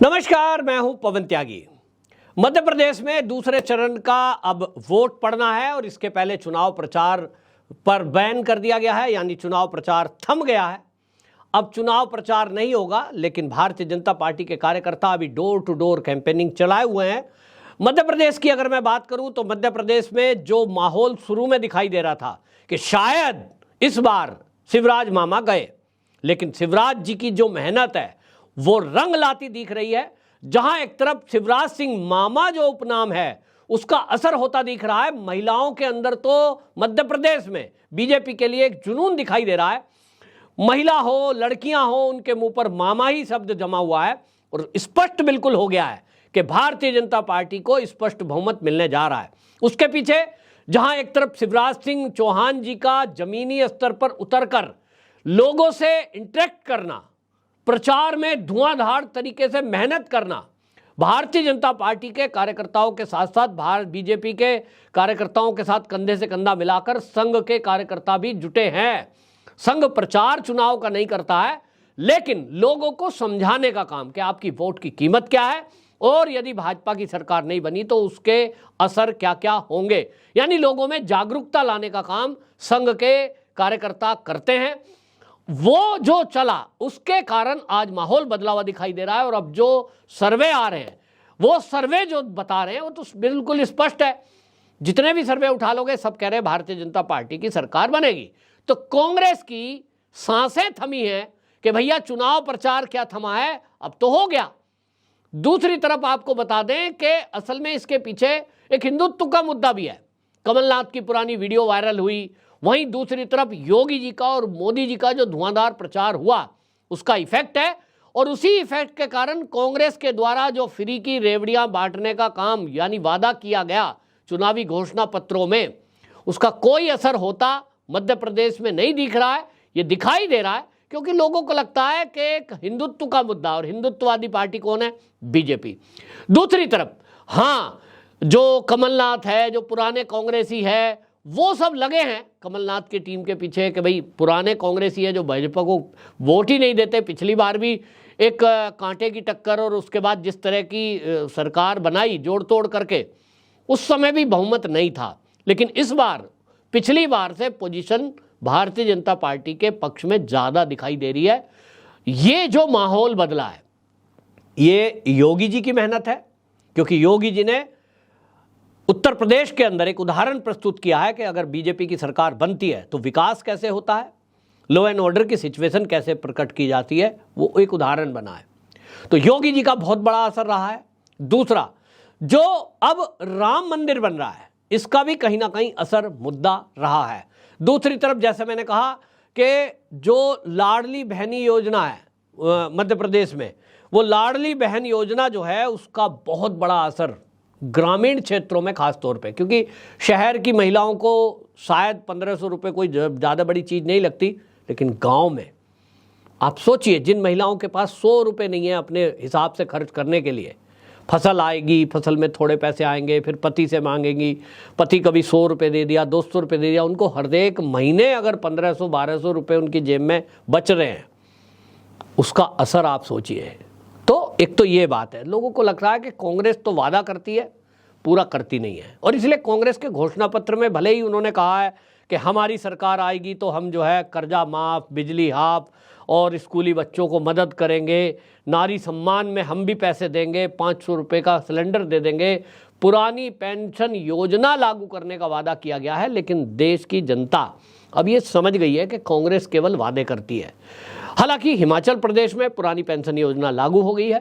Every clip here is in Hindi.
नमस्कार, मैं हूं पवन त्यागी। मध्य प्रदेश में दूसरे चरण का अब वोट पड़ना है और इसके पहले चुनाव प्रचार पर बैन कर दिया गया है, यानी चुनाव प्रचार थम गया है। अब चुनाव प्रचार नहीं होगा, लेकिन भारतीय जनता पार्टी के कार्यकर्ता अभी डोर टू डोर कैंपेनिंग चलाए हुए हैं। मध्य प्रदेश की अगर मैं बात करूं तो मध्य प्रदेश में जो माहौल शुरू में दिखाई दे रहा था कि शायद इस बार शिवराज मामा गए, लेकिन शिवराज जी की जो मेहनत है वो रंग लाती दिख रही है। जहां एक तरफ शिवराज सिंह मामा जो उपनाम है उसका असर होता दिख रहा है, महिलाओं के अंदर तो मध्य प्रदेश में बीजेपी के लिए एक जुनून दिखाई दे रहा है। महिला हो, लड़कियां हो, उनके मुंह पर मामा ही शब्द जमा हुआ है और स्पष्ट बिल्कुल हो गया है कि भारतीय जनता पार्टी को स्पष्ट बहुमत मिलने जा रहा है। उसके पीछे जहां एक तरफ शिवराज सिंह चौहान जी का जमीनी स्तर पर उतरकर लोगों से इंटरेक्ट करना, प्रचार में धुआंधार तरीके से मेहनत करना, भारतीय जनता पार्टी के कार्यकर्ताओं के साथ साथ बीजेपी के कार्यकर्ताओं के साथ कंधे से कंधा मिलाकर संघ के कार्यकर्ता भी जुटे हैं। संघ प्रचार चुनाव का नहीं करता है, लेकिन लोगों को समझाने का काम कि आपकी वोट की कीमत क्या है और यदि भाजपा की सरकार नहीं बनी तो उसके असर क्या क्या होंगे, यानी लोगों में जागरूकता लाने का काम संघ के कार्यकर्ता करते हैं। वो जो चला उसके कारण आज माहौल बदला हुआ दिखाई दे रहा है और अब जो सर्वे आ रहे हैं, वो सर्वे जो बता रहे हैं वो तो बिल्कुल स्पष्ट है। जितने भी सर्वे उठा लोगे सब कह रहे हैं भारतीय जनता पार्टी की सरकार बनेगी। तो कांग्रेस की सांसें थमी हैं कि भैया चुनाव प्रचार क्या थमा है, अब तो हो गया। दूसरी तरफ आपको बता दें कि असल में इसके पीछे एक हिंदुत्व का मुद्दा भी है। कमलनाथ की पुरानी वीडियो वायरल हुई, वहीं दूसरी तरफ योगी जी का और मोदी जी का जो धुआंधार प्रचार हुआ उसका इफेक्ट है और उसी इफेक्ट के कारण कांग्रेस के द्वारा जो फ्री की रेवड़ियां बांटने का काम यानी वादा किया गया चुनावी घोषणा पत्रों में, उसका कोई असर होता मध्य प्रदेश में नहीं दिख रहा है। ये दिखाई दे रहा है क्योंकि लोगों को लगता है कि एक हिंदुत्व का मुद्दा, और हिंदुत्ववादी पार्टी कौन है? बीजेपी। दूसरी तरफ हाँ, जो कमलनाथ है, जो पुराने कांग्रेसी है, वो सब लगे हैं कमलनाथ की टीम के पीछे कि भाई पुराने कांग्रेसी है जो भाजपा को वोट ही नहीं देते। पिछली बार भी एक कांटे की टक्कर और उसके बाद जिस तरह की सरकार बनाई जोड़ तोड़ करके, उस समय भी बहुमत नहीं था। लेकिन इस बार पिछली बार से पोजीशन भारतीय जनता पार्टी के पक्ष में ज़्यादा दिखाई दे रही है। ये जो माहौल बदला है ये योगी जी की मेहनत है, क्योंकि योगी जी ने उत्तर प्रदेश के अंदर एक उदाहरण प्रस्तुत किया है कि अगर बीजेपी की सरकार बनती है तो विकास कैसे होता है, लॉ एंड ऑर्डर की सिचुएशन कैसे प्रकट की जाती है, वो एक उदाहरण बना है। तो योगी जी का बहुत बड़ा असर रहा है। दूसरा, जो अब राम मंदिर बन रहा है इसका भी कहीं ना कहीं असर मुद्दा रहा है। दूसरी तरफ जैसे मैंने कहा कि जो लाडली बहनी योजना है मध्य प्रदेश में, वो लाडली बहन योजना जो है उसका बहुत बड़ा असर ग्रामीण क्षेत्रों में खास तौर पे, क्योंकि शहर की महिलाओं को शायद 1500 रुपये कोई ज़्यादा बड़ी चीज़ नहीं लगती, लेकिन गांव में आप सोचिए जिन महिलाओं के पास 100 रुपये नहीं है अपने हिसाब से खर्च करने के लिए, फसल आएगी, फसल में थोड़े पैसे आएंगे, फिर पति से मांगेंगी, पति कभी 100 रुपये दे दिया, 200 रुपये दे दिया, उनको हर एक महीने अगर 1500-1200 रुपये उनकी जेब में बच रहे हैं, उसका असर आप सोचिए। तो एक तो ये बात है, लोगों को लग रहा है कि कांग्रेस तो वादा करती है, पूरा करती नहीं है, और इसलिए कांग्रेस के घोषणा पत्र में भले ही उन्होंने कहा है कि हमारी सरकार आएगी तो हम जो है कर्जा माफ, बिजली हाफ और स्कूली बच्चों को मदद करेंगे, नारी सम्मान में हम भी पैसे देंगे, 500 रुपये का सिलेंडर दे देंगे, पुरानी पेंशन योजना लागू करने का वादा किया गया है। लेकिन देश की जनता अब ये समझ गई है कि कांग्रेस केवल वादे करती है। हालांकि हिमाचल प्रदेश में पुरानी पेंशन योजना लागू हो गई है,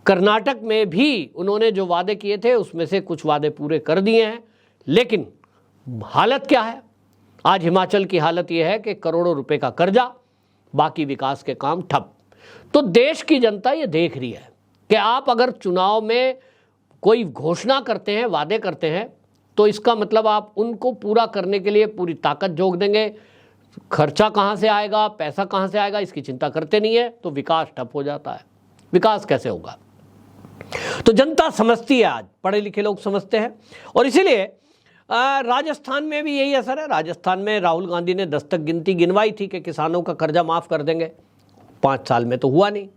कर्नाटक में भी उन्होंने जो वादे किए थे उसमें से कुछ वादे पूरे कर दिए हैं, लेकिन हालत क्या है? आज हिमाचल की हालत यह है कि करोड़ों रुपए का कर्जा, बाकी विकास के काम ठप। तो देश की जनता ये देख रही है कि आप अगर चुनाव में कोई घोषणा करते हैं, वादे करते हैं, तो इसका मतलब आप उनको पूरा करने के लिए पूरी ताकत झोंक देंगे। खर्चा कहाँ से आएगा, पैसा कहाँ से आएगा, इसकी चिंता करते नहीं है, तो विकास ठप हो जाता है। विकास कैसे होगा? तो जनता समझती है, आज पढ़े लिखे लोग समझते हैं, और इसीलिए राजस्थान में भी यही असर है। राजस्थान में राहुल गांधी ने दस्तक गिनती गिनवाई थी कि किसानों का कर्जा माफ कर देंगे, 5 साल में तो हुआ नहीं।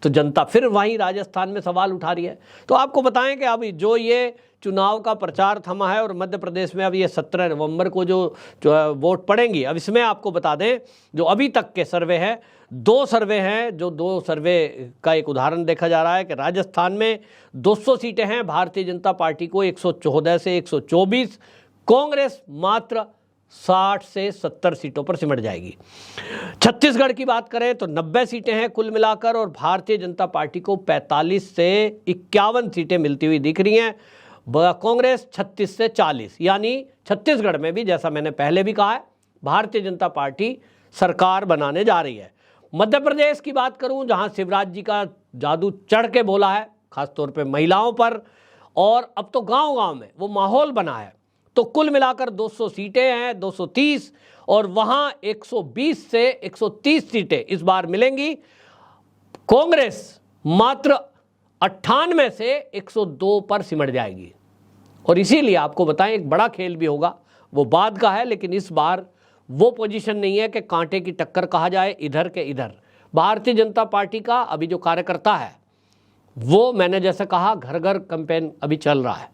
तो जनता फिर वहीं राजस्थान में सवाल उठा रही है। तो आपको बताएं कि अब जो ये चुनाव का प्रचार थमा है और मध्य प्रदेश में अब ये 17 नवंबर को जो वोट पड़ेंगी, अब इसमें आपको बता दें जो अभी तक के सर्वे हैं, 2 सर्वे हैं, जो 2 सर्वे का एक उदाहरण देखा जा रहा है कि राजस्थान में 200 सीटें हैं, भारतीय जनता पार्टी को 114 से 124, कांग्रेस मात्र 60 से 70 सीटों पर सिमट जाएगी। छत्तीसगढ़ की बात करें तो 90 सीटें हैं कुल मिलाकर और भारतीय जनता पार्टी को 45 से 51 सीटें मिलती हुई दिख रही हैं, कांग्रेस 36 से 40। यानी छत्तीसगढ़ में भी, जैसा मैंने पहले भी कहा है, भारतीय जनता पार्टी सरकार बनाने जा रही है। मध्य प्रदेश की बात करूं, जहां शिवराज जी का जादू चढ़ के बोला है, खासतौर पे महिलाओं पर, और अब तो गांव-गांव में वो माहौल बना है, तो कुल मिलाकर 200 सीटें हैं, 230, और वहां 120 से 130 सीटें इस बार मिलेंगी। कांग्रेस मात्र 98 से 102 पर सिमट जाएगी। और इसीलिए आपको बताएं एक बड़ा खेल भी होगा, वो बाद का है, लेकिन इस बार वो पोजीशन नहीं है कि कांटे की टक्कर कहा जाए इधर के इधर। भारतीय जनता पार्टी का अभी जो कार्यकर्ता है वो, मैंने जैसे कहा, घर घर कैंपेन अभी चल रहा है,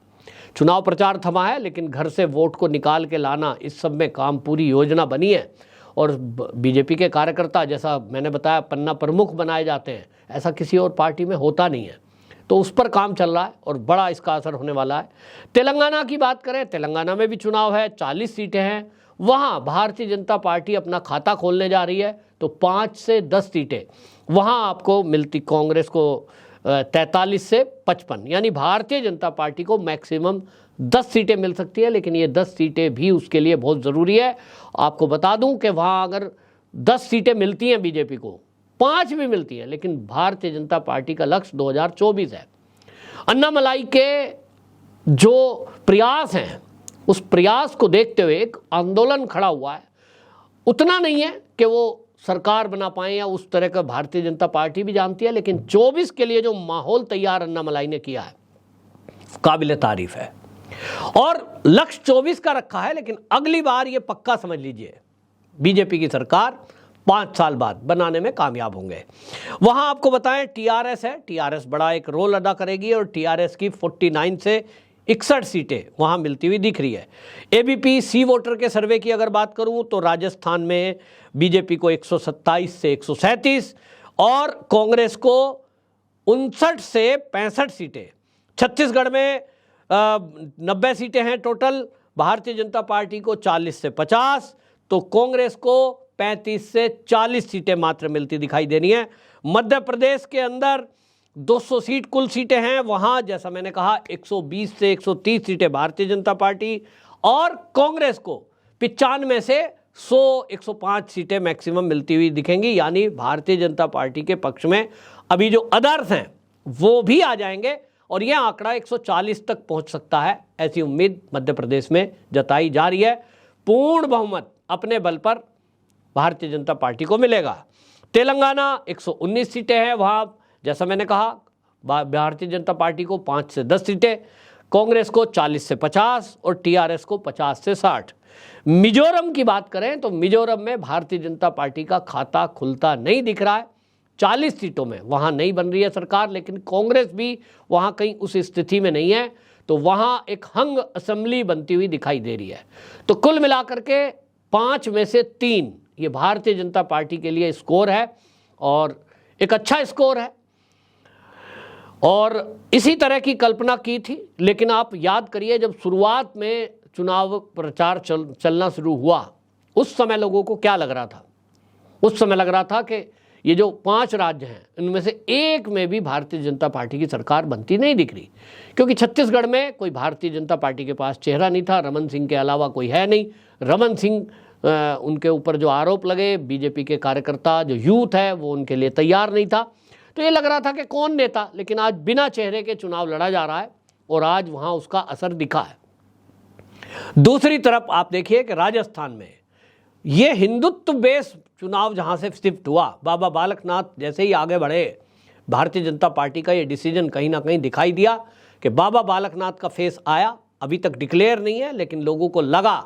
चुनाव प्रचार थमा है, लेकिन घर से वोट को निकाल के लाना, इस सब में काम, पूरी योजना बनी है। और बीजेपी के कार्यकर्ता, जैसा मैंने बताया, पन्ना प्रमुख बनाए जाते हैं, ऐसा किसी और पार्टी में होता नहीं है, तो उस पर काम चल रहा है और बड़ा इसका असर होने वाला है। तेलंगाना की बात करें, तेलंगाना में भी चुनाव है, 40 सीटें हैं, वहाँ भारतीय जनता पार्टी अपना खाता खोलने जा रही है, तो 5 से 10 सीटें वहाँ आपको मिलती, कांग्रेस को 43 से 55, यानी भारतीय जनता पार्टी को मैक्सिमम 10 सीटें मिल सकती है, लेकिन ये 10 सीटें भी उसके लिए बहुत ज़रूरी है। आपको बता दूं कि वहाँ अगर 10 सीटें मिलती हैं बीजेपी को, 5 भी मिलती हैं, लेकिन भारतीय जनता पार्टी का लक्ष्य 2024 है। अन्नामलाई के जो प्रयास हैं, उस प्रयास को देखते हुए एक आंदोलन खड़ा हुआ है। उतना नहीं है कि वो सरकार बना पाए या उस तरह का, भारतीय जनता पार्टी भी जानती है, लेकिन 24 के लिए जो माहौल तैयार अन्नामलाई ने किया है, काबिले तारीफ है। और लक्ष्य 24 का रखा है, लेकिन अगली बार ये पक्का समझ लीजिए, बीजेपी की सरकार 5 साल बाद बनाने में कामयाब होंगे। वहां आपको बताएं टीआरएस है, टीआरएस बड़ा एक रोल अदा करेगी और टीआरएस की 49 से 61 सीटें वहां मिलती हुई दिख रही है। एबीपी सी वोटर के सर्वे की अगर बात करूं तो राजस्थान में बीजेपी को 127 से 137 और कांग्रेस को 59 से 65 सीटें। छत्तीसगढ़ में 90 सीटें हैं टोटल, भारतीय जनता पार्टी को 40 से 50, तो कांग्रेस को 35 से 40 सीटें मात्र मिलती दिखाई दे रही हैं। मध्य प्रदेश के अंदर 200 सीट कुल सीटें हैं, वहां जैसा मैंने कहा 120 से 130 सीटें भारतीय जनता पार्टी और कांग्रेस को 95 से 100-105 सीटें मैक्सिमम मिलती हुई दिखेंगी। यानी भारतीय जनता पार्टी के पक्ष में अभी जो अदर्स हैं वो भी आ जाएंगे और यह आंकड़ा 140 तक पहुंच सकता है, ऐसी उम्मीद मध्य प्रदेश में जताई जा रही है। पूर्ण बहुमत अपने बल पर भारतीय जनता पार्टी को मिलेगा। तेलंगाना 119 सीटें हैं, वहां जैसा मैंने कहा भारतीय जनता पार्टी को 5 से 10 सीटें, कांग्रेस को 40 से 50 और टीआरएस को 50 से 60। मिजोरम की बात करें तो मिजोरम में भारतीय जनता पार्टी का खाता खुलता नहीं दिख रहा है। 40 सीटों में वहां नहीं बन रही है सरकार, लेकिन कांग्रेस भी वहां कहीं उस स्थिति में नहीं है, तो वहां एक हंग असेंबली बनती हुई दिखाई दे रही है। तो कुल मिलाकर के 5 में से 3 ये भारतीय जनता पार्टी के लिए स्कोर है और एक अच्छा स्कोर है और इसी तरह की कल्पना की थी। लेकिन आप याद करिए जब शुरुआत में चुनाव प्रचार चलना शुरू हुआ उस समय लोगों को क्या लग रहा था? उस समय लग रहा था कि ये जो 5 राज्य हैं इनमें से एक में भी भारतीय जनता पार्टी की सरकार बनती नहीं दिख रही, क्योंकि छत्तीसगढ़ में कोई भारतीय जनता पार्टी के पास चेहरा नहीं था, रमन सिंह के अलावा कोई है नहीं। रमन सिंह उनके ऊपर जो आरोप लगे, बीजेपी के कार्यकर्ता जो यूथ है वो उनके लिए तैयार नहीं था, तो ये लग रहा था कि कौन नेता। लेकिन आज बिना चेहरे के चुनाव लड़ा जा रहा है और आज वहां उसका असर दिखा है। दूसरी तरफ आप देखिए कि राजस्थान में ये हिंदुत्व बेस चुनाव जहां से शिफ्ट हुआ, बाबा बालकनाथ जैसे ही आगे बढ़े, भारतीय जनता पार्टी का ये डिसीजन कहीं ना कहीं दिखाई दिया कि बाबा बालकनाथ का फेस आया। अभी तक डिक्लेयर नहीं है, लेकिन लोगों को लगा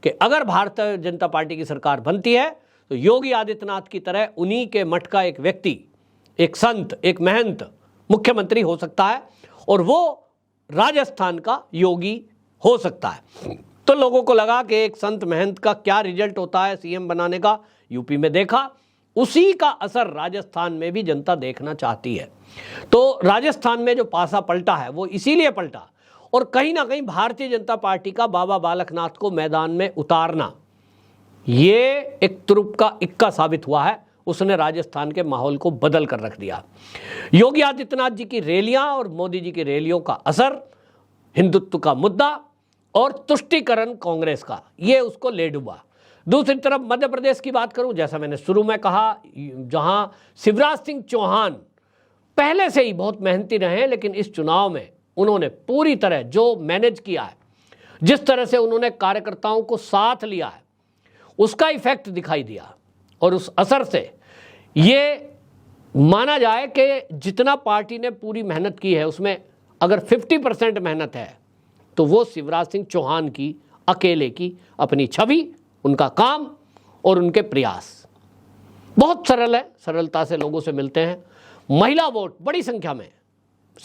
कि अगर भारतीय जनता पार्टी की सरकार बनती है तो योगी आदित्यनाथ की तरह उन्हीं के मठ का एक व्यक्ति एक संत, एक महंत मुख्यमंत्री हो सकता है और वो राजस्थान का योगी हो सकता है। तो लोगों को लगा कि एक संत महंत का क्या रिजल्ट होता है सीएम बनाने का, यूपी में देखा, उसी का असर राजस्थान में भी जनता देखना चाहती है। तो राजस्थान में जो पासा पलटा है वो इसीलिए पलटा, और कहीं ना कहीं भारतीय जनता पार्टी का बाबा बालकनाथ को मैदान में उतारना ये एक तुरुप का इक्का साबित हुआ है। उसने राजस्थान के माहौल को बदल कर रख दिया। योगी आदित्यनाथ जी की रैलियां और मोदी जी की रैलियों का असर, हिंदुत्व का मुद्दा और तुष्टीकरण कांग्रेस का, ये उसको ले डूबा। दूसरी तरफ मध्य प्रदेश की बात करूं, जैसा मैंने शुरू में कहा, जहां शिवराज सिंह चौहान पहले से ही बहुत मेहनती रहे हैं, लेकिन इस चुनाव में उन्होंने पूरी तरह जो मैनेज किया है, जिस तरह से उन्होंने कार्यकर्ताओं को साथ लिया है, उसका इफेक्ट दिखाई दिया। और उस असर से ये माना जाए कि जितना पार्टी ने पूरी मेहनत की है उसमें अगर 50% मेहनत है तो वो शिवराज सिंह चौहान की अकेले की अपनी छवि, उनका काम और उनके प्रयास। बहुत सरल है, सरलता से लोगों से मिलते हैं। महिला वोट बड़ी संख्या में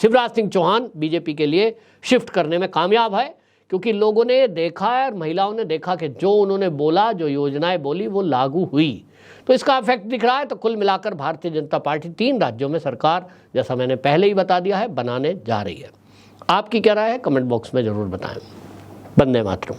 शिवराज सिंह चौहान बीजेपी के लिए शिफ्ट करने में कामयाब है, क्योंकि लोगों ने देखा है और महिलाओं ने देखा कि जो उन्होंने बोला, जो योजनाएं बोली, वो लागू हुई। तो इसका इफेक्ट दिख रहा है। तो कुल मिलाकर भारतीय जनता पार्टी 3 राज्यों में सरकार, जैसा मैंने पहले ही बता दिया है, बनाने जा रही है। आपकी क्या राय है, कमेंट बॉक्स में जरूर बताएं। वंदे मातरम।